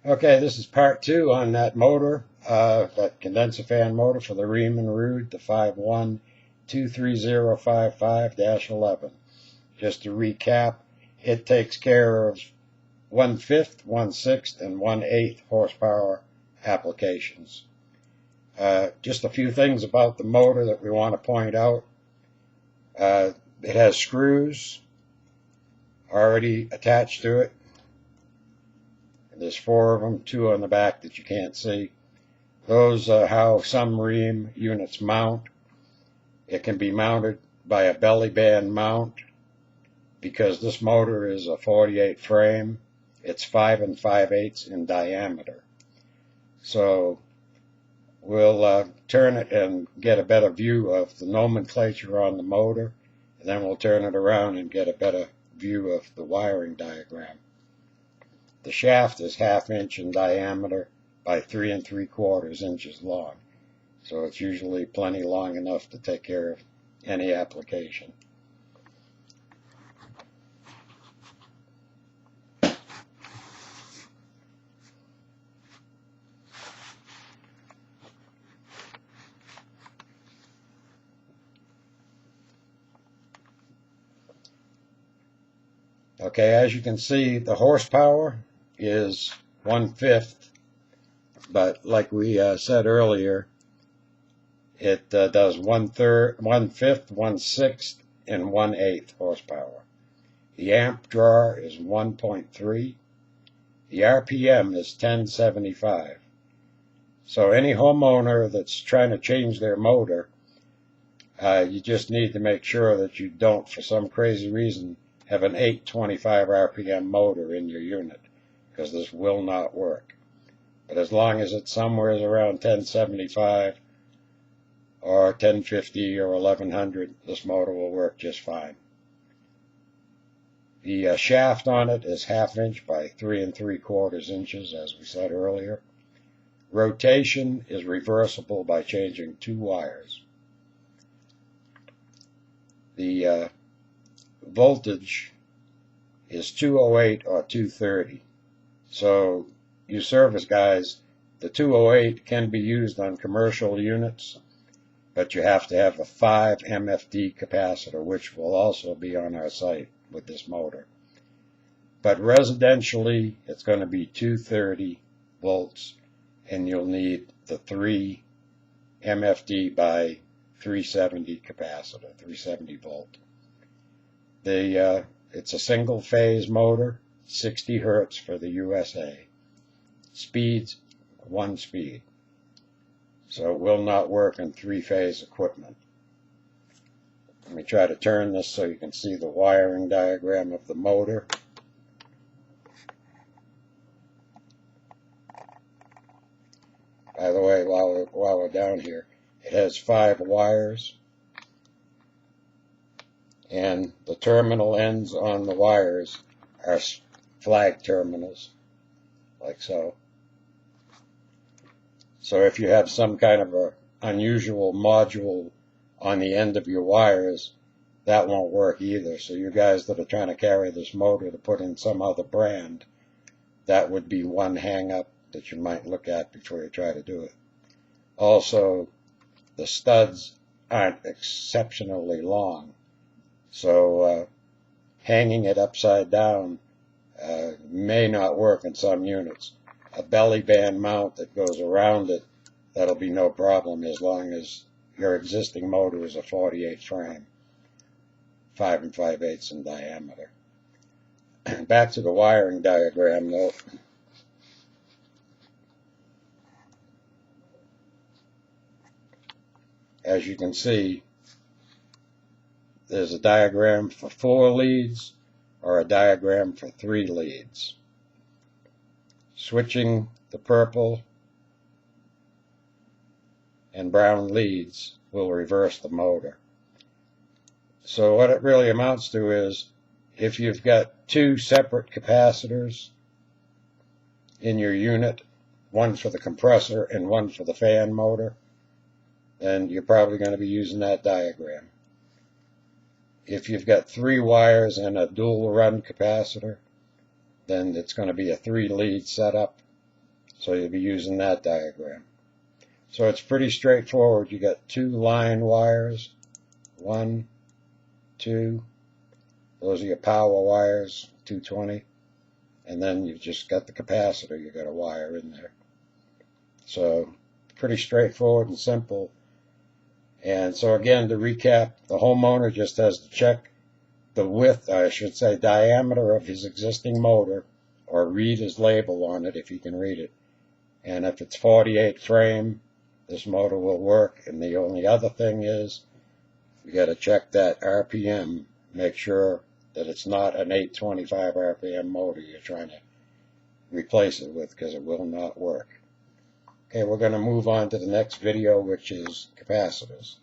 Okay, this is part 2 on that motor, that condenser fan motor for the Rheem Ruud, the 5123055-11. Just to recap, it takes care of 1/5, 1/6, and 1/8 horsepower applications. Just a few things about the motor that we want to point out. It has screws already attached to it. There's 4 of them, 2 on the back that you can't see. Those are how some Rheem units mount. It can be mounted by a belly band mount. Because this motor is a 48 frame, it's 5 5/8 in diameter. So we'll turn it and get a better view of the nomenclature on the motor, and then we'll turn it around and get a better view of the wiring diagram. The shaft is 1/2 inch in diameter by 3 3/4 inches long. So it's usually plenty long enough to take care of any application. Okay, as you can see, the horsepower is 1/5, but like we said earlier, it does 1/3, 1/5, 1/6, and 1/8 horsepower. The amp draw is 1.3. The RPM is 1075. So any homeowner that's trying to change their motor, you just need to make sure that you don't, for some crazy reason, have an 825 RPM motor in your unit, because this will not work. But as long as it's somewhere around 1075 or 1050 or 1100, this motor will work just fine. The shaft on it is 1/2 inch by 3 3/4 inches, as we said earlier. Rotation is reversible by changing 2 wires. The voltage is 208 or 230. So you service guys, the 208 can be used on commercial units, but you have to have a 5 MFD capacitor, which will also be on our site with this motor. But residentially, it's going to be 230 volts, and you'll need the 3 MFD by 370 capacitor, 370 volt. It's a single phase motor, 60 hertz for the USA. Speeds, 1 speed. So it will not work in 3-phase equipment. Let me try to turn this so you can see the wiring diagram of the motor. By the way, while we're down here, it has 5 wires, and the terminal ends on the wires are flag terminals, like so. So if you have some kind of an unusual module on the end of your wires, that won't work either. So you guys that are trying to carry this motor to put in some other brand, that would be one hang-up that you might look at before you try to do it. Also, the studs aren't exceptionally long, so hanging it upside down may not work in some units. A belly band mount that goes around it, that'll be no problem as long as your existing motor is a 48 frame, 5 5/8 in diameter. Back to the wiring diagram though. As you can see, there's a diagram for 4 leads or a diagram for 3 leads. Switching the purple and brown leads will reverse the motor. So what it really amounts to is, if you've got 2 separate capacitors in your unit, one for the compressor and one for the fan motor, then you're probably going to be using that diagram. If you've got 3 wires and a dual run capacitor, then it's going to be a 3 lead setup. So you'll be using that diagram. So it's pretty straightforward. You got 2 line wires, 1, 2. Those are your power wires, 220. And then you've just got the capacitor you got to wire in there. So pretty straightforward and simple. And so again, to recap, the homeowner just has to check the width, I should say diameter of his existing motor, or read his label on it if he can read it. And if it's 48 frame, this motor will work. And the only other thing is, you got to check that RPM, make sure that it's not an 825 RPM motor you're trying to replace it with, because it will not work. Okay, we're going to move on to the next video, which is capacitors.